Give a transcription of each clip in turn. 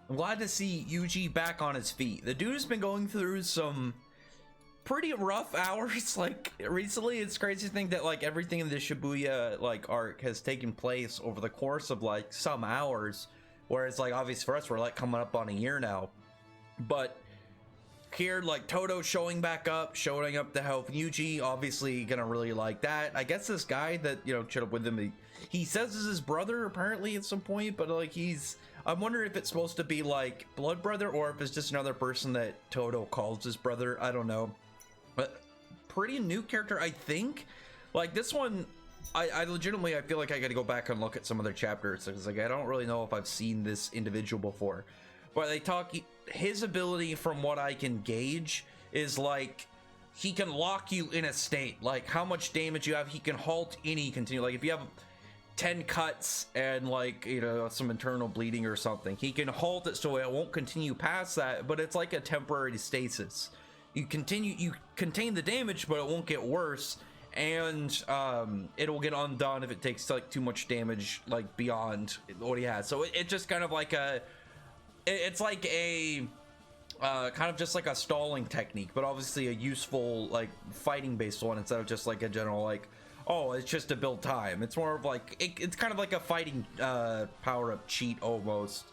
I'm glad to see Yuji back on his feet. The dude has been going through some pretty rough hours like recently. It's crazy to think that like everything in the Shibuya like arc has taken place over the course of like some hours, whereas like obviously for us we're like coming up on a year now. But here, like Todo showing up to help Yuji, obviously gonna really like that. I guess this guy that, you know, showed up with him, he says is his brother apparently at some point, but like I'm wondering if it's supposed to be like blood brother or if it's just another person that Todo calls his brother. I don't know, but pretty new character, I think. Like this one, I legitimately, I feel like I gotta go back and look at some other chapters because like I don't really know if I've seen this individual before. But they talk, his ability from what I can gauge is like he can lock you in a state, like how much damage you have. He can halt any continue, like if you have 10 cuts and like, you know, some internal bleeding or something, he can halt it so it won't continue past that, but it's like a temporary stasis. You contain the damage, but it won't get worse, and it'll get undone if it takes like too much damage like beyond what he has. So it just kind of like it's like a kind of just like a stalling technique, but obviously a useful like fighting based one instead of just like a general like, oh, it's just to build time. It's more of like it's kind of like a fighting power up cheat almost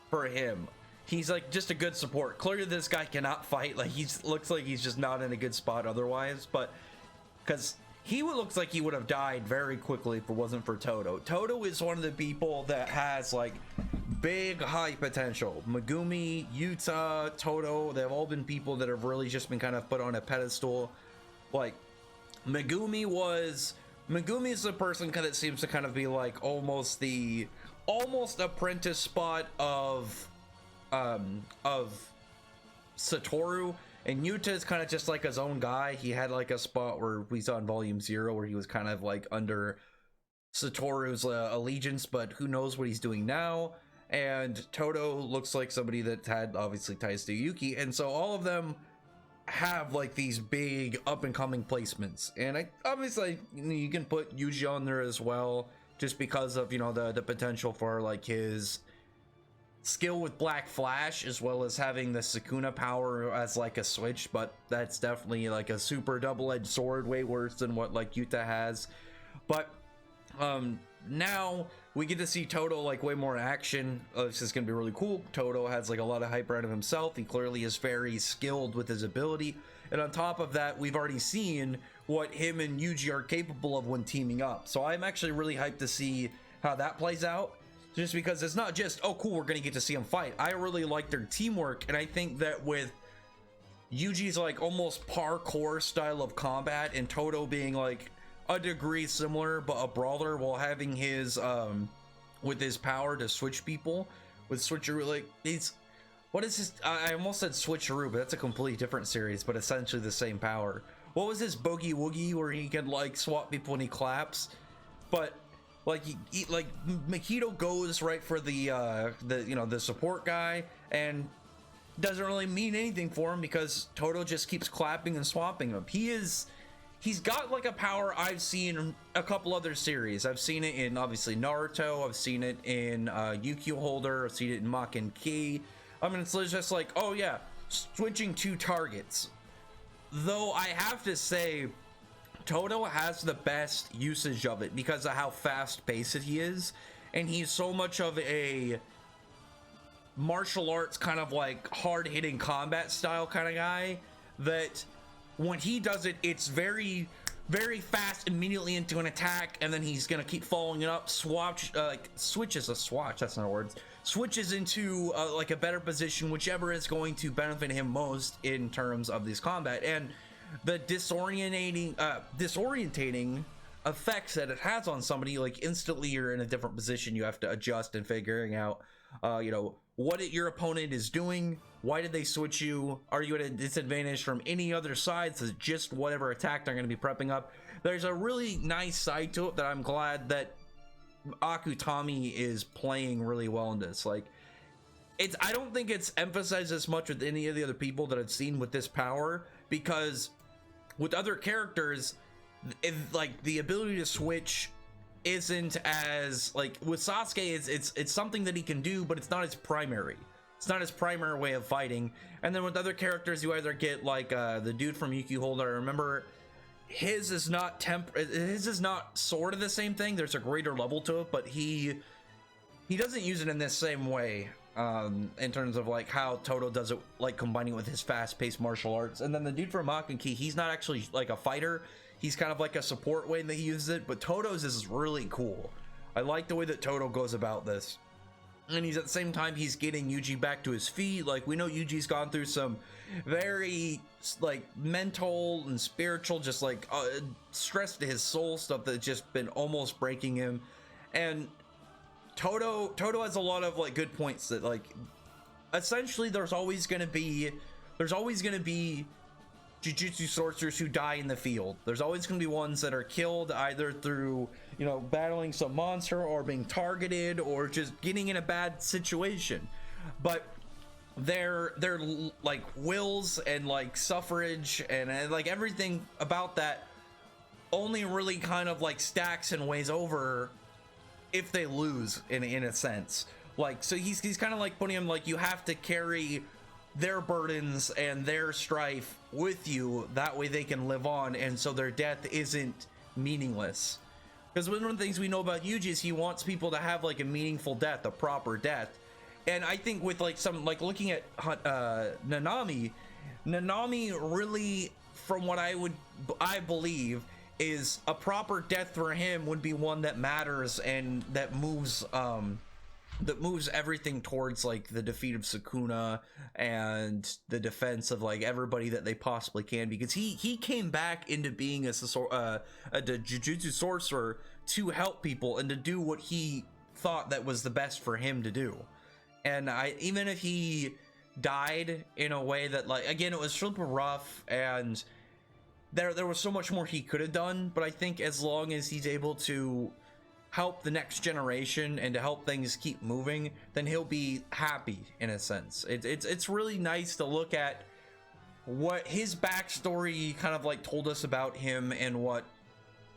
for him. He's like just a good support. Clearly this guy cannot fight, like looks like he's just not in a good spot otherwise, but because he looks like he would have died very quickly if it wasn't for Todo. Todo is one of the people that has like big high potential. Megumi, Yuta, Todo, they've all been people that have really just been kind of put on a pedestal. Like Megumi is the person that seems to kind of be like almost apprentice spot of Satoru, and Yuta is kind of just like his own guy. He had like a spot where we saw in volume 0 where he was kind of like under Satoru's allegiance, but who knows what he's doing now. And Todo looks like somebody that had obviously ties to Yuki, and so all of them have like these big up and coming placements. And I obviously, you can put Yuji on there as well, just because of, you know, the potential for like his skill with Black Flash, as well as having the Sukuna power as like a switch. But that's definitely like a super double-edged sword, way worse than what like Yuta has. But now we get to see Todo like way more action. This is gonna be really cool. Todo has like a lot of hype around of himself. He clearly is very skilled with his ability, and on top of that, we've already seen what him and Yuji are capable of when teaming up. So I'm actually really hyped to see how that plays out, just because it's not just, oh cool, we're gonna get to see them fight. I really like their teamwork, and I think that with Yuji's like almost parkour style of combat and Todo being like a degree similar but a brawler, while having his with his power to switch people with switcheroo, like he's, what is his, I almost said switcheroo, but that's a completely different series, but essentially the same power. What was his Boogie Woogie, where he can like swap people when he claps? But like he like Mahito goes right for the you know, the support guy, and doesn't really mean anything for him because Todo just keeps clapping and swapping him. He's got like a power I've seen in a couple other series. I've seen it in obviously Naruto, I've seen it in Yukio Holder, I've seen it in Makin Ki. I mean, it's just like, oh yeah, switching two targets. Though I have to say, Todo has the best usage of it because of how fast paced he is, and he's so much of a martial arts kind of like hard hitting combat style kind of guy that when he does it, it's very fast, immediately into an attack, and then he's gonna keep following it up, switches into like a better position, whichever is going to benefit him most in terms of this combat. And the disorientating effects that it has on somebody, like instantly you're in a different position, you have to adjust and figuring out you know, what your opponent is doing, why did they switch you, are you at a disadvantage from any other side, so just whatever attack they're going to be prepping up. There's a really nice side to it that I'm glad that Akutami is playing really well in this. Like, I don't think it's emphasized as much with any of the other people that I've seen with this power, because with other characters, like the ability to switch isn't as like with Sasuke, it's something that he can do, but it's not his primary. It's not his primary way of fighting. And then with other characters, you either get like the dude from Yuki Holder. I remember his is not sort of the same thing. There's a greater level to it, but he doesn't use it in this same way in terms of like how Todo does it, like combining it with his fast-paced martial arts. And then the dude from Makanki, he's not actually like a fighter. He's kind of like a support way that he uses it, but Todo's is really cool. I like the way that Todo goes about this. And he's at the same time, he's getting Yuji back to his feet. Like, we know Yuji's gone through some very like mental and spiritual, just like stress to his soul stuff that's just been almost breaking him. And Todo has a lot of like good points that like essentially there's always gonna be Jujutsu sorcerers who die in the field. There's always going to be ones that are killed either through, you know, battling some monster or being targeted or just getting in a bad situation. But their like wills and like suffrage and like everything about that only really kind of like stacks and weighs over if they lose in a sense. Like, so he's kind of like putting him like, you have to carry their burdens and their strife with you, that way they can live on, and so their death isn't meaningless. Because one of the things we know about Yuji is he wants people to have like a meaningful death, a proper death. And I think with like some like looking at Nanami really, from what I believe is a proper death for him would be one that matters and that moves everything towards like the defeat of Sukuna and the defense of like everybody that they possibly can, because he came back into being a Jujutsu sorcerer to help people and to do what he thought that was the best for him to do. And even if he died in a way that, like, again, it was super rough and there was so much more he could have done, but I think as long as he's able to help the next generation and to help things keep moving, then he'll be happy in a sense. It's really nice to look at what his backstory kind of like told us about him and what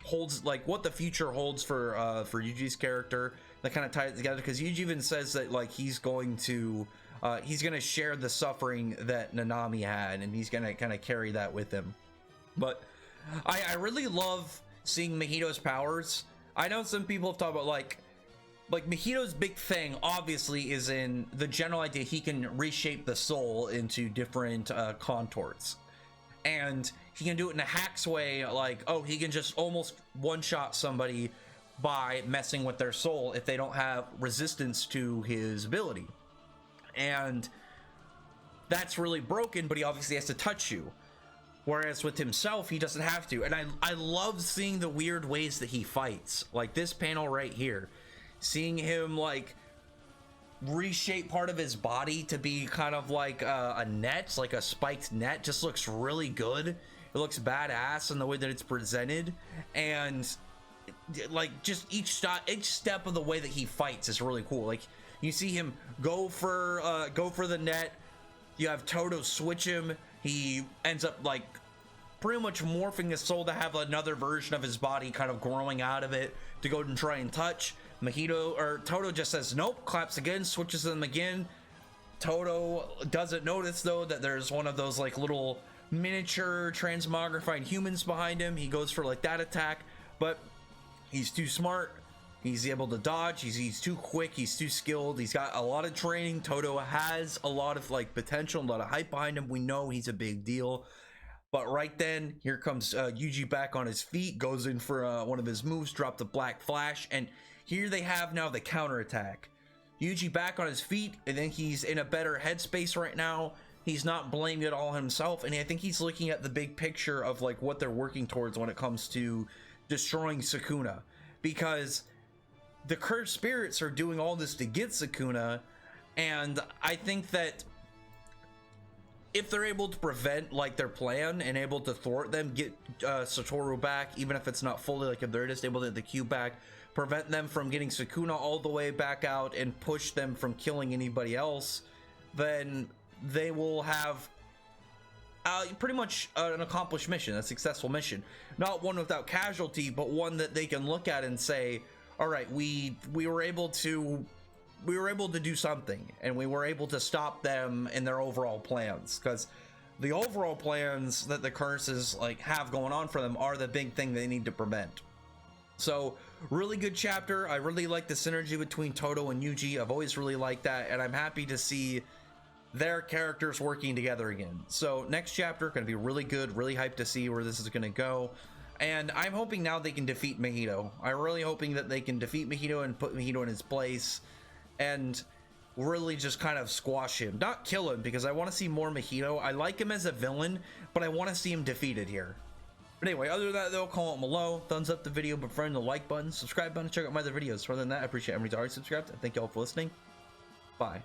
holds, like, what the future holds for Yuji's character. That kind of ties it together, because Yuji even says that like he's gonna share the suffering that Nanami had, and he's gonna kind of carry that with him. But I really love seeing Mahito's powers. I know some people have talked about like Mahito's big thing obviously is in the general idea he can reshape the soul into different contours, and he can do it in a hacks way, like, oh, he can just almost one-shot somebody by messing with their soul if they don't have resistance to his ability. And that's really broken, but he obviously has to touch you. Whereas with himself, he doesn't have to. And I love seeing the weird ways that he fights. Like this panel right here. Seeing him like reshape part of his body to be kind of like a net, like a spiked net, just looks really good. It looks badass in the way that it's presented. And like just each step of the way that he fights is really cool. Like you see him go for the net. You have Todo switch him. He ends up like pretty much morphing his soul to have another version of his body kind of growing out of it to go and try and touch. Todo just says nope, claps again, switches them again. Todo doesn't notice though that there's one of those like little miniature transmogrified humans behind him. He goes for like that attack, but he's too smart. He's able to dodge. He's too quick. He's too skilled. He's got a lot of training. Todo has a lot of like potential, a lot of hype behind him. We know he's a big deal. But right then, here comes Yuji back on his feet, goes in for one of his moves, drop the black flash, and here they have now the counterattack. Yuji back on his feet, and then he's in a better headspace right now. He's not blaming it all himself, and I think he's looking at the big picture of like what they're working towards when it comes to destroying Sukuna, because the cursed spirits are doing all this to get Sukuna, and I think that if they're able to prevent like their plan and able to thwart them, get Satoru back, even if it's not fully, like if they're just able to get the cube back, prevent them from getting Sukuna all the way back out and push them from killing anybody else, then they will have pretty much an accomplished mission, a successful mission. Not one without casualty, but one that they can look at and say, all right, we were able to we were able to do something, and we were able to stop them in their overall plans, because the overall plans that the curses like have going on for them are the big thing they need to prevent. So really good chapter. I really like the synergy between Todo and Yuji. I've always really liked that, and I'm happy to see their characters working together again. So next chapter gonna be really good, really hyped to see where this is gonna go. And I'm hoping now they can defeat Mahito. I'm really hoping that they can defeat Mahito and put Mahito in his place and really just kind of squash him. Not kill him, because I want to see more Mahito. I like him as a villain, but I want to see him defeated here. But anyway, other than that though, comment below, thumbs up the video, but friend the like button, subscribe button, check out my other videos. Other than that, I appreciate everybody who's already subscribed, and thank you all for listening. Bye.